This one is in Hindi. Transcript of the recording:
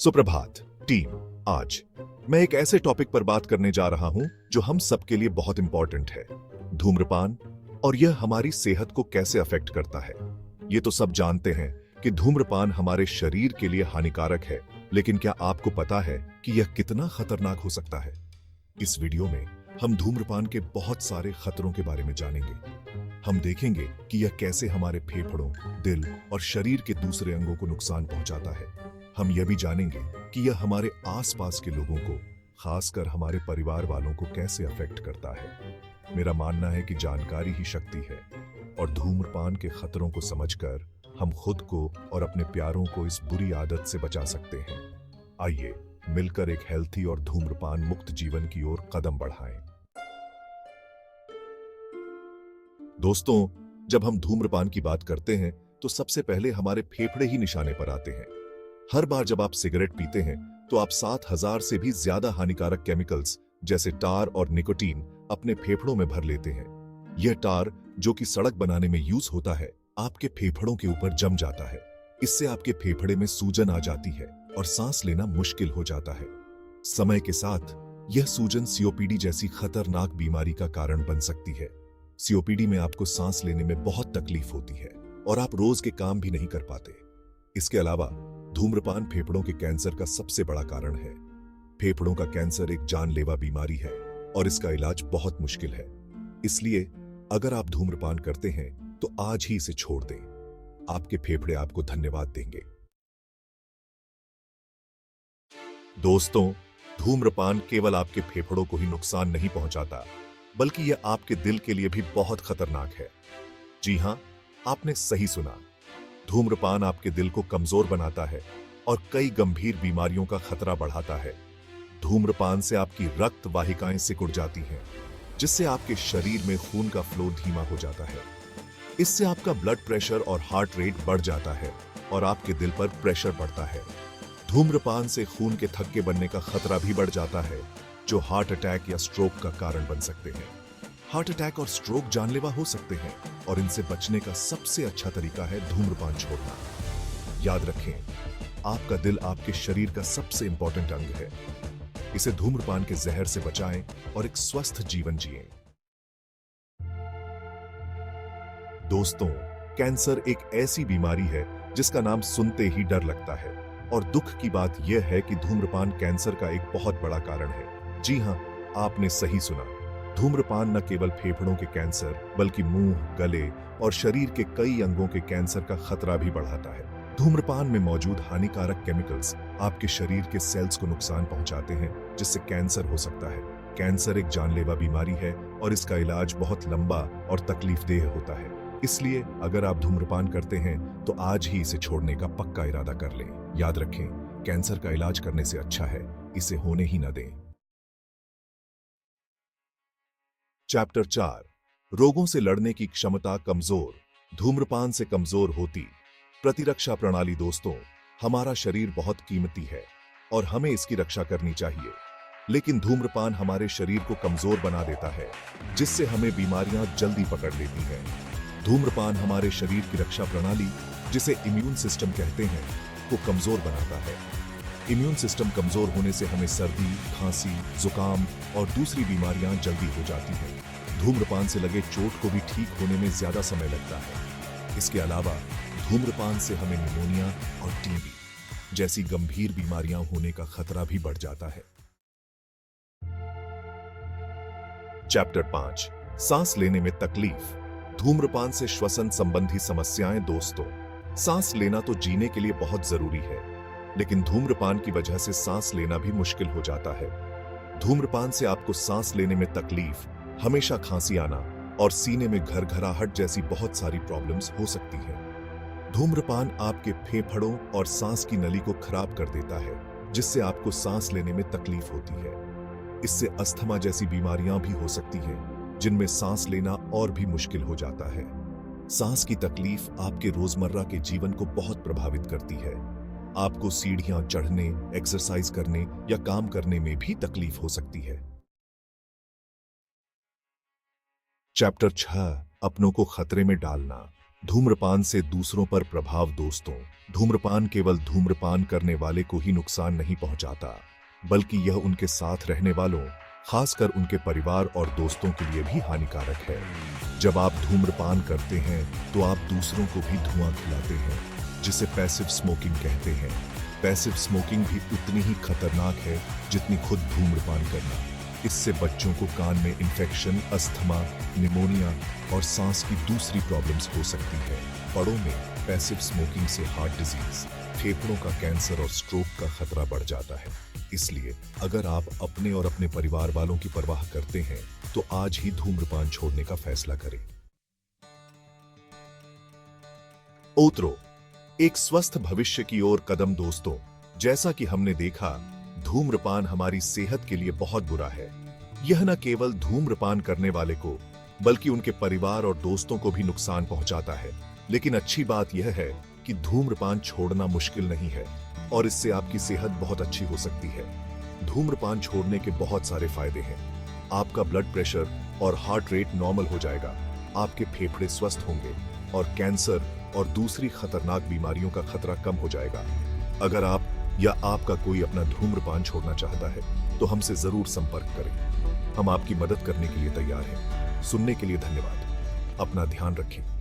सुप्रभात टीम। आज मैं एक ऐसे टॉपिक पर बात करने जा रहा हूं जो हम सबके लिए बहुत इंपॉर्टेंट है, धूम्रपान, और यह हमारी सेहत को कैसे अफेक्ट करता है। ये तो सब जानते हैं कि धूम्रपान हमारे शरीर के लिए हानिकारक है, लेकिन क्या आपको पता है कि यह कितना खतरनाक हो सकता है? इस वीडियो में हम धूम्रपान के बहुत सारे खतरों के बारे में जानेंगे। हम देखेंगे कि यह कैसे हमारे फेफड़ों, दिल और शरीर के दूसरे अंगों को नुकसान पहुंचाता है। हम यह भी जानेंगे कि यह हमारे आसपास के लोगों को, खासकर हमारे परिवार वालों को कैसे अफेक्ट करता है। मेरा मानना है कि जानकारी ही शक्ति है, और धूम्रपान के खतरों को समझकर हम खुद को और अपने प्यारों को इस बुरी आदत से बचा सकते हैं। आइए मिलकर एक हेल्थी और धूम्रपान मुक्त जीवन की ओर कदम बढ़ाएं। दोस्तों, जब हम धूम्रपान की बात करते हैं तो सबसे पहले हमारे फेफड़े ही निशाने पर आते हैं। हर बार जब आप सिगरेट पीते हैं तो आप 7,000 से भी ज्यादा हानिकारक केमिकल्स जैसे टार और निकोटीन अपने फेफड़ों में भर लेते हैं। यह टार, जो कि सड़क बनाने में यूज होता है, आपके फेफड़ों के ऊपर जम जाता है। इससे आपके फेफड़े में सूजन आ जाती है और सांस लेना मुश्किल हो जाता है। समय के साथ यह सूजन सीओपीडी जैसी खतरनाक बीमारी का कारण बन सकती है। सीओपीडी में आपको सांस लेने में बहुत तकलीफ होती है और आप रोज के काम भी नहीं कर पाते। इसके अलावा धूम्रपान फेफड़ों के कैंसर का सबसे बड़ा कारण है। फेफड़ों का कैंसर एक जानलेवा बीमारी है और इसका इलाज बहुत मुश्किल है। इसलिए अगर आप धूम्रपान करते हैं तो आज ही इसे छोड़ दें। आपके फेफड़े आपको धन्यवाद देंगे। दोस्तों, धूम्रपान केवल आपके फेफड़ों को ही नुकसान नहीं पहुंचाता, बल्कि यह आपके दिल के लिए भी बहुत खतरनाक है। जी हां, आपने सही सुना। धूम्रपान आपके दिल को कमजोर बनाता है और कई गंभीर बीमारियों का खतरा बढ़ाता है। धूम्रपान से आपकी रक्त वाहिकाएं सिकुड़ जाती हैं, जिससे आपके शरीर में खून का फ्लो धीमा हो जाता है। इससे आपका ब्लड प्रेशर और हार्ट रेट बढ़ जाता है और आपके दिल पर प्रेशर बढ़ता है। धूम्रपान से खून के थक्के बनने का खतरा भी बढ़ जाता है, जो हार्ट अटैक या स्ट्रोक का कारण बन सकते हैं। हार्ट अटैक और स्ट्रोक जानलेवा हो सकते हैं और इनसे बचने का सबसे अच्छा तरीका है धूम्रपान छोड़ना। याद रखें, आपका दिल आपके शरीर का सबसे इंपॉर्टेंट अंग है। इसे धूम्रपान के जहर से बचाएं और एक स्वस्थ जीवन जिएं। दोस्तों, कैंसर एक ऐसी बीमारी है जिसका नाम सुनते ही डर लगता है, और दुख की बात यह है कि धूम्रपान कैंसर का एक बहुत बड़ा कारण है। जी हां, आपने सही सुना। धूम्रपान न केवल फेफड़ों के कैंसर, बल्कि मुंह, गले और शरीर के कई अंगों के कैंसर का खतरा भी बढ़ाता है। धूम्रपान में मौजूद हानिकारक केमिकल्स आपके शरीर के सेल्स को नुकसान पहुंचाते हैं, जिससे कैंसर हो सकता है। कैंसर एक जानलेवा बीमारी है और इसका इलाज बहुत लंबा और तकलीफदेह होता है। इसलिए अगर आप धूम्रपान करते हैं तो आज ही इसे छोड़ने का पक्का इरादा कर लें। याद रखें, कैंसर का इलाज करने से अच्छा है इसे होने ही न दें। चैप्टर 4, रोगों से लड़ने की क्षमता कमजोर, धूम्रपान से कमजोर होती प्रतिरक्षा प्रणाली। दोस्तों, हमारा शरीर बहुत कीमती है और हमें इसकी रक्षा करनी चाहिए, लेकिन धूम्रपान हमारे शरीर को कमजोर बना देता है, जिससे हमें बीमारियां जल्दी पकड़ लेती हैं। धूम्रपान हमारे शरीर की रक्षा प्रणाली, जिसे इम्यून सिस्टम कहते हैं, को कमजोर बनाता है। इम्यून सिस्टम कमजोर होने से हमें सर्दी, खांसी, जुकाम और दूसरी बीमारियां जल्दी हो जाती हैं। धूम्रपान से लगे चोट को भी ठीक होने में ज्यादा समय लगता है। इसके अलावा धूम्रपान से हमें निमोनिया और टीबी जैसी गंभीर बीमारियां होने का खतरा भी बढ़ जाता है। चैप्टर 5, सांस लेने में तकलीफ, धूम्रपान से श्वसन संबंधी समस्याएं। दोस्तों, सांस लेना तो जीने के लिए बहुत जरूरी है, लेकिन धूम्रपान की वजह से सांस लेना भी मुश्किल हो जाता है। धूम्रपान से आपको सांस लेने में तकलीफ, हमेशा खांसी आना और सीने में घरघराहट जैसी बहुत सारी प्रॉब्लम्स हो सकती हैं। धूम्रपान आपके फेफड़ों और सांस की नली को खराब कर देता है, जिससे आपको सांस लेने में तकलीफ होती है। इससे अस्थमा जैसी बीमारियां भी हो सकती हैं, जिनमें सांस लेना और भी मुश्किल हो जाता है। सांस की तकलीफ आपके रोजमर्रा के जीवन को बहुत प्रभावित करती है। आपको सीढ़ियां चढ़ने, एक्सरसाइज करने या काम करने में भी तकलीफ हो सकती है। चैप्टर 6, अपनों को खतरे में डालना, धूम्रपान से दूसरों पर प्रभाव। दोस्तों, धूम्रपान केवल धूम्रपान करने वाले को ही नुकसान नहीं पहुंचाता, बल्कि यह उनके साथ रहने वालों, खासकर उनके परिवार और दोस्तों के लिए भी हानिकारक है। जब आप धूम्रपान करते हैं तो आप दूसरों को भी धुआं खिलाते हैं, जिसे पैसिव स्मोकिंग कहते हैं। पैसिव स्मोकिंग भी उतनी ही खतरनाक है जितनी खुद धूम्रपान करना। इससे बच्चों को कान में इन्फेक्शन, अस्थमा, निमोनिया और सांस की दूसरी प्रॉब्लम्स हो सकती है। बड़ों में पैसिव स्मोकिंग से हार्ट डिजीज, फेफड़ों का कैंसर और स्ट्रोक का खतरा बढ़ जाता है। इसलिए अगर आप अपने और अपने परिवार वालों की परवाह करते हैं तो आज ही धूम्रपान छोड़ने का फैसला करें। ओतरो, एक स्वस्थ भविष्य की ओर कदम। दोस्तों, जैसा कि हमने देखा, धूम्रपान हमारी सेहत के लिए बहुत बुरा है। यह न केवल धूम्रपान करने वाले को, बल्कि उनके परिवार और दोस्तों को भी नुकसान पहुंचाता है। लेकिन अच्छी बात यह है कि धूम्रपान छोड़ना मुश्किल नहीं है और इससे आपकी सेहत बहुत अच्छी हो सकती है। धूम्रपान छोड़ने के बहुत सारे फायदे हैं। आपका ब्लड प्रेशर और हार्ट रेट नॉर्मल हो जाएगा, आपके फेफड़े स्वस्थ होंगे और कैंसर और दूसरी खतरनाक बीमारियों का खतरा कम हो जाएगा। अगर आप या आपका कोई अपना धूम्रपान छोड़ना चाहता है तो हमसे जरूर संपर्क करें। हम आपकी मदद करने के लिए तैयार हैं। सुनने के लिए धन्यवाद। अपना ध्यान रखें।